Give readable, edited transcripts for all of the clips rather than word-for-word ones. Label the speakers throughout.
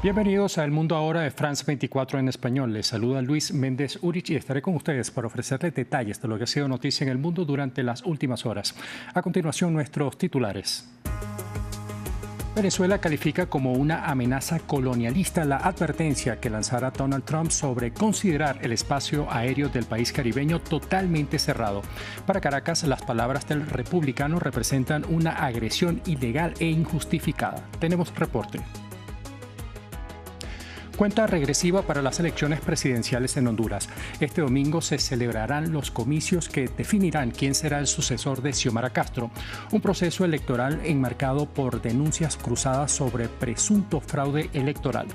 Speaker 1: Bienvenidos a El Mundo Ahora de France 24 en español. Les saluda Luis Méndez Urich y estaré con ustedes para ofrecerles detalles de lo que ha sido noticia en el mundo durante las últimas horas. A continuación, nuestros titulares. Venezuela califica como una amenaza colonialista la advertencia que lanzara Donald Trump sobre considerar el espacio aéreo del país caribeño totalmente cerrado. Para Caracas, las palabras del republicano representan una agresión ilegal e injustificada. Tenemos reporte. Cuenta regresiva para las elecciones presidenciales en Honduras. Este domingo se celebrarán los comicios que definirán quién será el sucesor de Xiomara Castro, un proceso electoral enmarcado por denuncias cruzadas sobre presunto fraude electoral.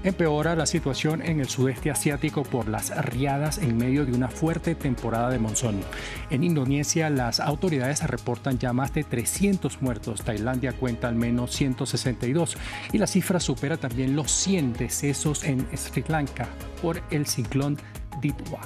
Speaker 1: Empeora la situación en el sudeste asiático por las riadas en medio de una fuerte temporada de monzón. En Indonesia, las autoridades reportan ya más de 300 muertos. Tailandia cuenta al menos 162 y la cifra supera también los 100 decesos en Sri Lanka por el ciclón Ditwa.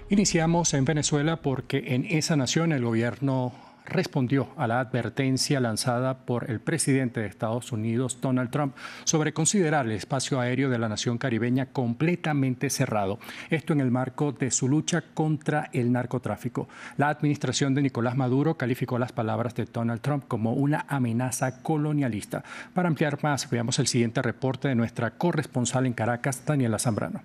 Speaker 1: Iniciamos en Venezuela porque en esa nación el gobierno respondió a la advertencia lanzada por el presidente de Estados Unidos, Donald Trump, sobre considerar el espacio aéreo de la nación caribeña completamente cerrado. Esto en el marco de su lucha contra el narcotráfico. La administración de Nicolás Maduro calificó las palabras de Donald Trump como una amenaza colonialista. Para ampliar más, veamos el siguiente reporte de nuestra corresponsal en Caracas, Daniela Zambrano.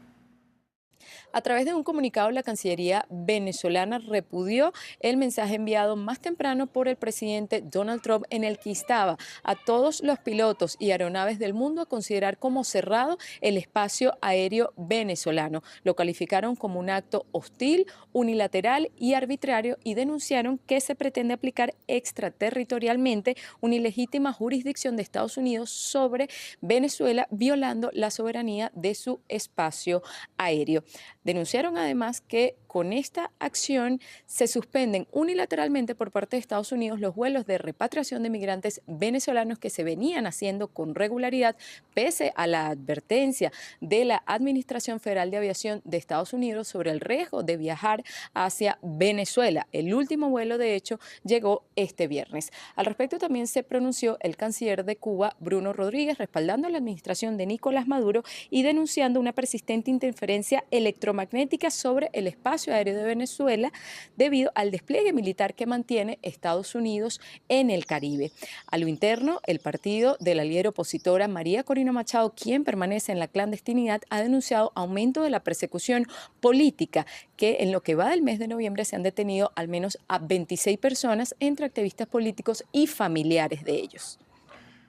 Speaker 2: A través de un comunicado, la Cancillería venezolana repudió el mensaje enviado más temprano por el presidente Donald Trump, en el que instaba a todos los pilotos y aeronaves del mundo a considerar como cerrado el espacio aéreo venezolano. Lo calificaron como un acto hostil, unilateral y arbitrario y denunciaron que se pretende aplicar extraterritorialmente una ilegítima jurisdicción de Estados Unidos sobre Venezuela, violando la soberanía de su espacio aéreo. Denunciaron además que con esta acción se suspenden unilateralmente por parte de Estados Unidos los vuelos de repatriación de migrantes venezolanos que se venían haciendo con regularidad pese a la advertencia de la Administración Federal de Aviación de Estados Unidos sobre el riesgo de viajar hacia Venezuela. El último vuelo, de hecho, llegó este viernes. Al respecto también se pronunció el canciller de Cuba, Bruno Rodríguez, respaldando a la administración de Nicolás Maduro y denunciando una persistente interferencia electromagnética sobre el espacio aéreo de Venezuela debido al despliegue militar que mantiene Estados Unidos en el Caribe. A lo interno, el partido de la líder opositora María Corina Machado, quien permanece en la clandestinidad, ha denunciado aumento de la persecución política, que en lo que va del mes de noviembre se han detenido al menos a 26 personas, entre activistas políticos y familiares de ellos.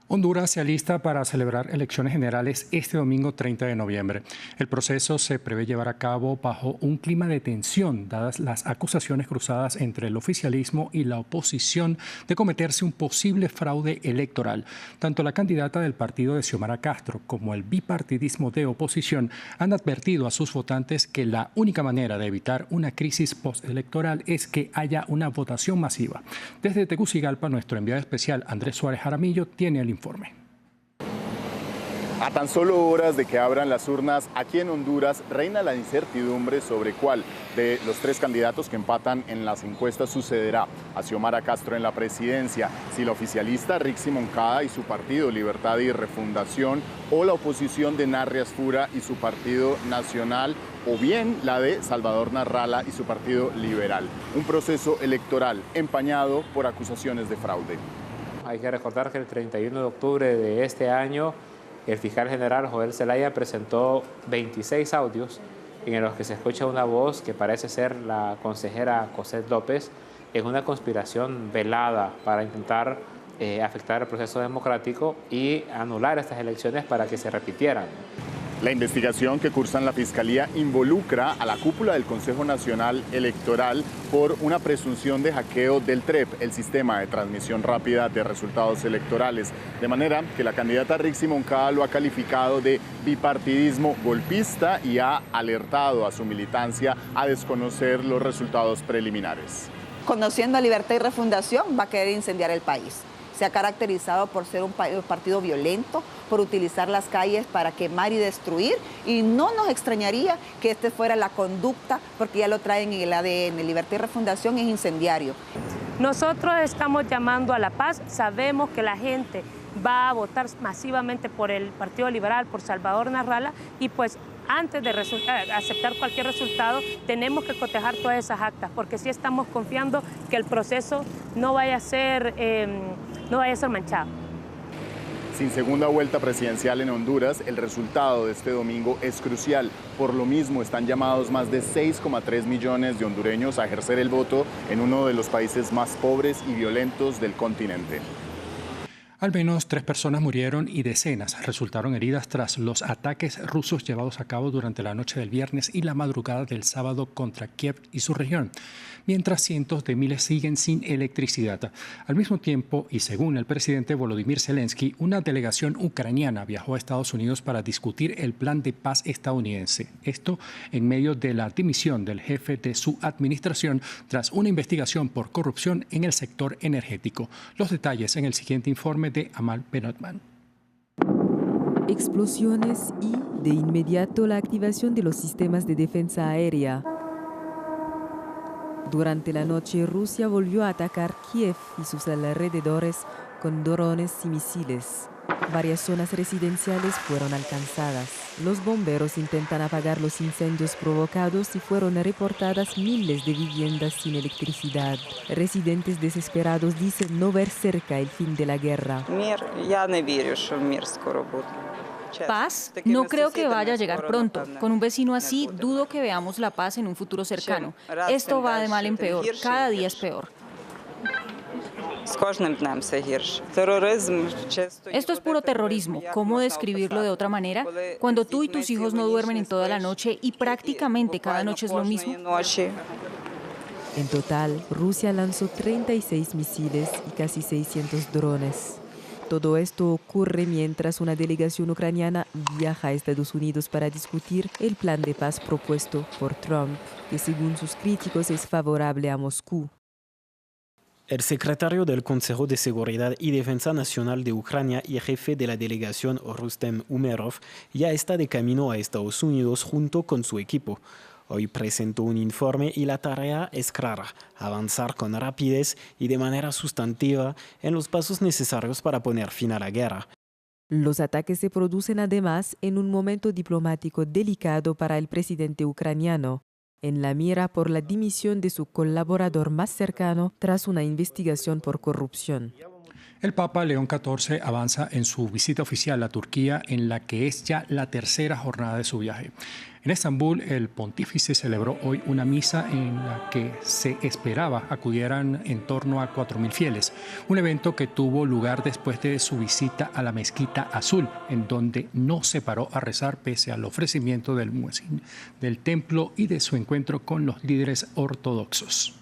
Speaker 1: Honduras se alista para celebrar elecciones generales este domingo 30 de noviembre. El proceso se prevé llevar a cabo bajo un clima de tensión, dadas las acusaciones cruzadas entre el oficialismo y la oposición de cometerse un posible fraude electoral. Tanto la candidata del partido de Xiomara Castro como el bipartidismo de oposición han advertido a sus votantes que la única manera de evitar una crisis postelectoral es que haya una votación masiva. Desde Tegucigalpa, nuestro enviado especial Andrés Suárez Jaramillo tiene el informe.
Speaker 3: A tan solo horas de que abran las urnas, aquí en Honduras reina la incertidumbre sobre cuál de los tres candidatos que empatan en las encuestas sucederá a Xiomara Castro en la presidencia, si la oficialista Rixi Moncada y su partido Libertad y Refundación, o la oposición de Narrias Fura y su partido Nacional, o bien la de Salvador Narrala y su partido Liberal. Un proceso electoral empañado por acusaciones de fraude.
Speaker 4: Hay que recordar que el 31 de octubre de este año, el fiscal general Joel Zelaya presentó 26 audios en los que se escucha una voz que parece ser la consejera Cosette López en una conspiración velada para intentar afectar el proceso democrático y anular estas elecciones para que se repitieran.
Speaker 3: La investigación que cursa en la Fiscalía involucra a la cúpula del Consejo Nacional Electoral por una presunción de hackeo del TREP, el sistema de transmisión rápida de resultados electorales. De manera que la candidata Rixi Moncada lo ha calificado de bipartidismo golpista y ha alertado a su militancia a desconocer los resultados preliminares.
Speaker 5: Conociendo a Libertad y Refundación, va a querer incendiar el país. se ha caracterizado por ser un partido violento, por utilizar las calles para quemar y destruir, y no nos extrañaría que esta fuera la conducta, porque ya lo traen en el ADN. Libertad y Refundación es incendiario.
Speaker 6: Nosotros estamos llamando a la paz, sabemos que la gente va a votar masivamente por el Partido Liberal, por Salvador Narrala, y pues antes de aceptar cualquier resultado tenemos que cotejar todas esas actas, porque sí estamos confiando que el proceso no vaya a ser manchado.
Speaker 3: Sin segunda vuelta presidencial en Honduras, el resultado de este domingo es crucial. Por lo mismo, están llamados más de 6,3 millones de hondureños a ejercer el voto en uno de los países más pobres y violentos del continente.
Speaker 1: Al menos 3 personas murieron y decenas resultaron heridas tras los ataques rusos llevados a cabo durante la noche del viernes y la madrugada del sábado contra Kiev y su región, mientras cientos de miles siguen sin electricidad. Al mismo tiempo, y según el presidente Volodymyr Zelensky, una delegación ucraniana viajó a Estados Unidos para discutir el plan de paz estadounidense. Esto en medio de la dimisión del jefe de su administración tras una investigación por corrupción en el sector energético. Los detalles en el siguiente informe de Amal Benotman.
Speaker 7: Explosiones y, de inmediato, la activación de los sistemas de defensa aérea. Durante la noche, Rusia volvió a atacar Kiev y sus alrededores con drones y misiles. Varias zonas residenciales fueron alcanzadas. Los bomberos intentan apagar los incendios provocados y fueron reportadas miles de viviendas sin electricidad. Residentes desesperados dicen no ver cerca el fin de la guerra.
Speaker 8: Paz, no creo que vaya a llegar pronto. Con un vecino así, dudo que veamos la paz en un futuro cercano. Esto va de mal en peor, cada día es peor. Esto es puro terrorismo. ¿Cómo describirlo de otra manera? Cuando tú y tus hijos no duermen en toda la noche y prácticamente cada noche es lo mismo.
Speaker 7: En total, Rusia lanzó 36 misiles y casi 600 drones. Todo esto ocurre mientras una delegación ucraniana viaja a Estados Unidos para discutir el plan de paz propuesto por Trump, que según sus críticos es favorable a Moscú.
Speaker 9: El secretario del Consejo de Seguridad y Defensa Nacional de Ucrania y jefe de la delegación Rustem Umerov ya está de camino a Estados Unidos junto con su equipo. Hoy presentó un informe y la tarea es clara: avanzar con rapidez y de manera sustantiva en los pasos necesarios para poner fin a la guerra.
Speaker 7: Los ataques se producen además en un momento diplomático delicado para el presidente ucraniano, en la mira por la dimisión de su colaborador más cercano tras una investigación por corrupción.
Speaker 1: El Papa León XIV avanza en su visita oficial a Turquía, en la que es ya la tercera jornada de su viaje. En Estambul, el pontífice celebró hoy una misa en la que se esperaba acudieran en torno a 4.000 fieles, un evento que tuvo lugar después de su visita a la Mezquita Azul, en donde no se paró a rezar pese al ofrecimiento del muezzin del templo y de su encuentro con los líderes ortodoxos.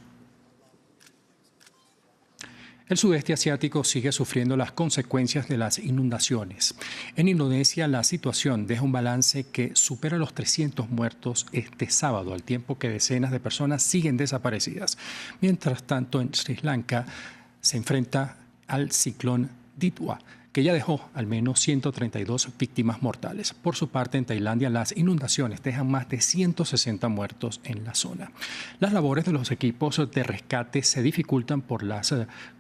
Speaker 1: El sudeste asiático sigue sufriendo las consecuencias de las inundaciones. En Indonesia, la situación deja un balance que supera los 300 muertos este sábado, al tiempo que decenas de personas siguen desaparecidas. Mientras tanto, en Sri Lanka se enfrenta al ciclón Ditwa, que ya dejó al menos 132 víctimas mortales. Por su parte, en Tailandia, las inundaciones dejan más de 160 muertos en la zona. Las labores de los equipos de rescate se dificultan por las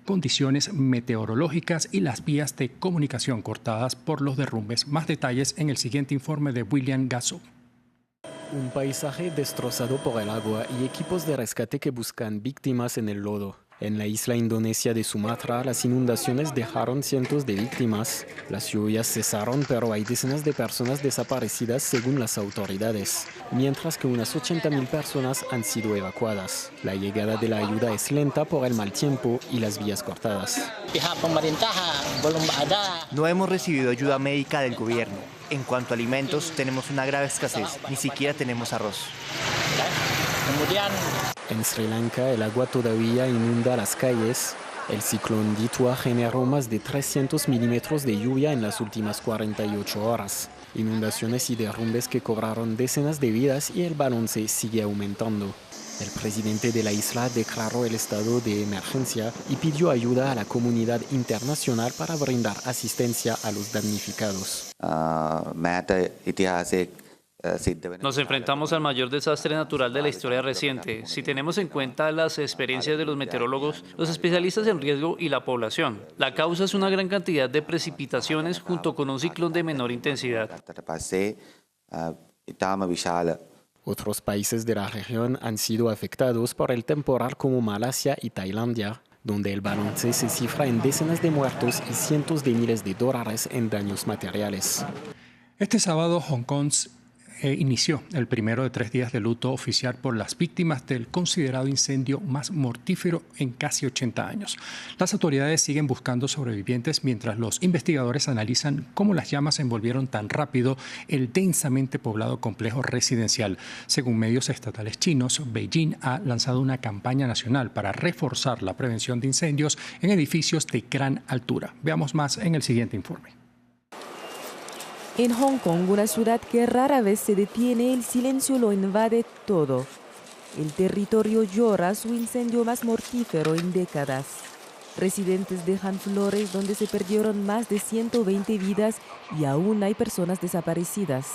Speaker 1: condiciones meteorológicas y las vías de comunicación cortadas por los derrumbes. Más detalles en el siguiente informe de William Gasso.
Speaker 9: Un paisaje destrozado por el agua y equipos de rescate que buscan víctimas en el lodo. En la isla indonesia de Sumatra, las inundaciones dejaron cientos de víctimas. Las lluvias cesaron, pero hay decenas de personas desaparecidas según las autoridades, mientras que unas 80.000 personas han sido evacuadas. La llegada de la ayuda es lenta por el mal tiempo y las vías cortadas.
Speaker 10: No hemos recibido ayuda médica del gobierno. En cuanto a alimentos, tenemos una grave escasez. Ni siquiera tenemos arroz.
Speaker 9: En Sri Lanka, el agua todavía inunda las calles. El ciclón Ditwa generó más de 300 milímetros de lluvia en las últimas 48 horas. Inundaciones y derrumbes que cobraron decenas de vidas y el balance sigue aumentando. El presidente de la isla declaró el estado de emergencia y pidió ayuda a la comunidad internacional para brindar asistencia a los damnificados.
Speaker 11: Nos enfrentamos al mayor desastre natural de la historia reciente. Si tenemos en cuenta las experiencias de los meteorólogos, los especialistas en riesgo y la población, la causa es una gran cantidad de precipitaciones junto con un ciclón de menor intensidad.
Speaker 9: Otros países de la región han sido afectados por el temporal como Malasia y Tailandia, donde el balance se cifra en decenas de muertos y cientos de miles de dólares en daños materiales.
Speaker 1: Este sábado, Hong Kong inició el primero de 3 días de luto oficial por las víctimas del considerado incendio más mortífero en casi 80 años. Las autoridades siguen buscando sobrevivientes mientras los investigadores analizan cómo las llamas envolvieron tan rápido el densamente poblado complejo residencial. Según medios estatales chinos, Beijing ha lanzado una campaña nacional para reforzar la prevención de incendios en edificios de gran altura. Veamos más en el siguiente informe.
Speaker 7: En Hong Kong, una ciudad que rara vez se detiene, el silencio lo invade todo. El territorio llora su incendio más mortífero en décadas. Residentes dejan flores donde se perdieron más de 120 vidas y aún hay personas desaparecidas.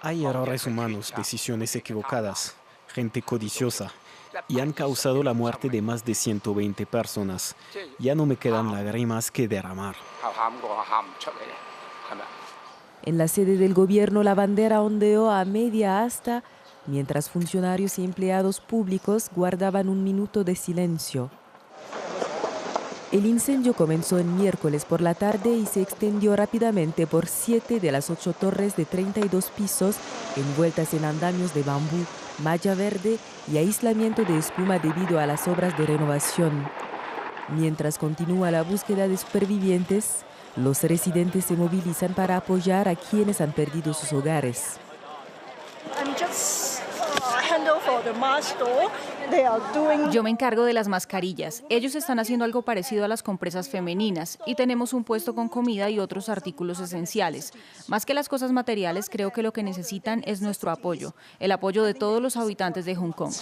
Speaker 9: Hay errores humanos, decisiones equivocadas, gente codiciosa, y han causado la muerte de más de 120 personas. Ya no me quedan lágrimas que derramar.
Speaker 7: En la sede del gobierno, la bandera ondeó a media asta, mientras funcionarios y empleados públicos guardaban un minuto de silencio. El incendio comenzó el miércoles por la tarde y se extendió rápidamente por 7 de las 8 torres de 32 pisos, envueltas en andamios de bambú, malla verde y aislamiento de espuma debido a las obras de renovación. Mientras continúa la búsqueda de supervivientes, los residentes se movilizan para apoyar a quienes han perdido sus hogares.
Speaker 8: Yo me encargo de las mascarillas. Ellos están haciendo algo parecido a las compresas femeninas y tenemos un puesto con comida y otros artículos esenciales. Más que las cosas materiales, creo que lo que necesitan es nuestro apoyo, el apoyo de todos los habitantes de Hong Kong.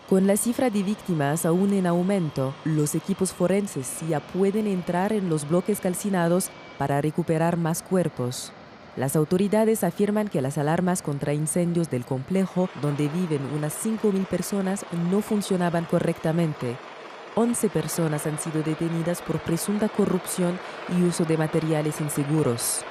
Speaker 7: Con la cifra de víctimas aún en aumento, los equipos forenses ya pueden entrar en los bloques calcinados para recuperar más cuerpos. Las autoridades afirman que las alarmas contra incendios del complejo, donde viven unas 5.000 personas, no funcionaban correctamente. 11 personas han sido detenidas por presunta corrupción y uso de materiales inseguros.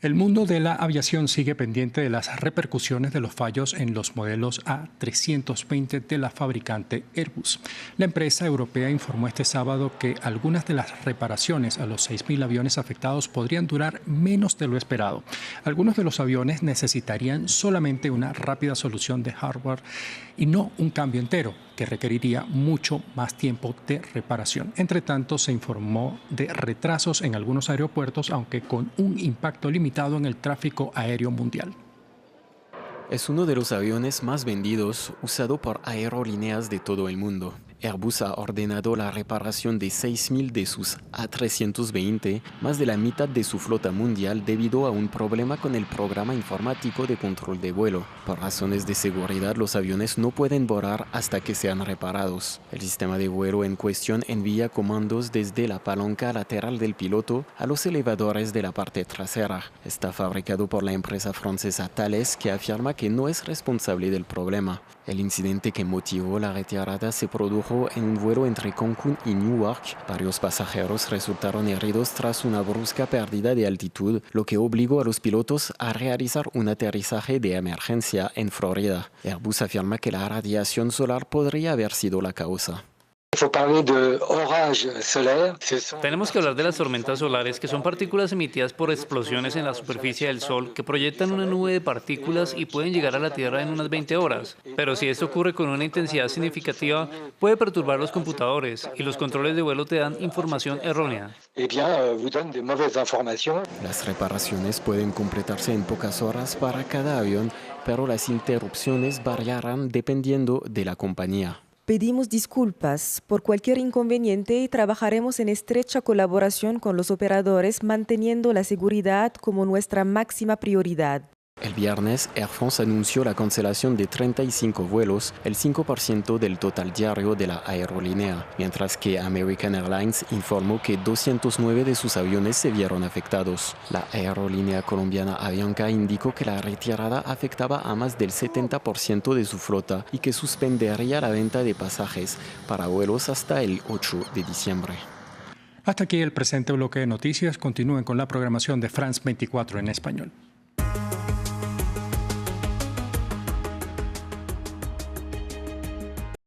Speaker 1: El mundo de la aviación sigue pendiente de las repercusiones de los fallos en los modelos A320 de la fabricante Airbus. La empresa europea informó este sábado que algunas de las reparaciones a los 6.000 aviones afectados podrían durar menos de lo esperado. Algunos de los aviones necesitarían solamente una rápida solución de hardware y no un cambio entero, que requeriría mucho más tiempo de reparación. Entre tanto, se informó de retrasos en algunos aeropuertos, aunque con un impacto limitado en el tráfico aéreo mundial.
Speaker 9: Es uno de los aviones más vendidos, usado por aerolíneas de todo el mundo. Airbus ha ordenado la reparación de 6.000 de sus A320, más de la mitad de su flota mundial, debido a un problema con el programa informático de control de vuelo. Por razones de seguridad, los aviones no pueden volar hasta que sean reparados. El sistema de vuelo en cuestión envía comandos desde la palanca lateral del piloto a los elevadores de la parte trasera. Está fabricado por la empresa francesa Thales, que afirma que no es responsable del problema. El incidente que motivó la retirada se produjo en un vuelo entre Cancún y Newark. Varios pasajeros resultaron heridos tras una brusca pérdida de altitud, lo que obligó a los pilotos a realizar un aterrizaje de emergencia en Florida. Airbus afirma que la radiación solar podría haber sido la causa.
Speaker 11: Tenemos que hablar de las tormentas solares, que son partículas emitidas por explosiones en la superficie del Sol que proyectan una nube de partículas y pueden llegar a la Tierra en unas 20 horas. Pero si esto ocurre con una intensidad significativa, puede perturbar los computadores y los controles de vuelo te dan información errónea.
Speaker 9: Las reparaciones pueden completarse en pocas horas para cada avión, pero las interrupciones variarán dependiendo de la compañía.
Speaker 7: Pedimos disculpas por cualquier inconveniente y trabajaremos en estrecha colaboración con los operadores, manteniendo la seguridad como nuestra máxima prioridad.
Speaker 9: El viernes, Air France anunció la cancelación de 35 vuelos, el 5% del total diario de la aerolínea, mientras que American Airlines informó que 209 de sus aviones se vieron afectados. La aerolínea colombiana Avianca indicó que la retirada afectaba a más del 70% de su flota y que suspendería la venta de pasajes para vuelos hasta el 8 de diciembre.
Speaker 1: Hasta aquí el presente bloque de noticias. Continúen con la programación de France 24 en español.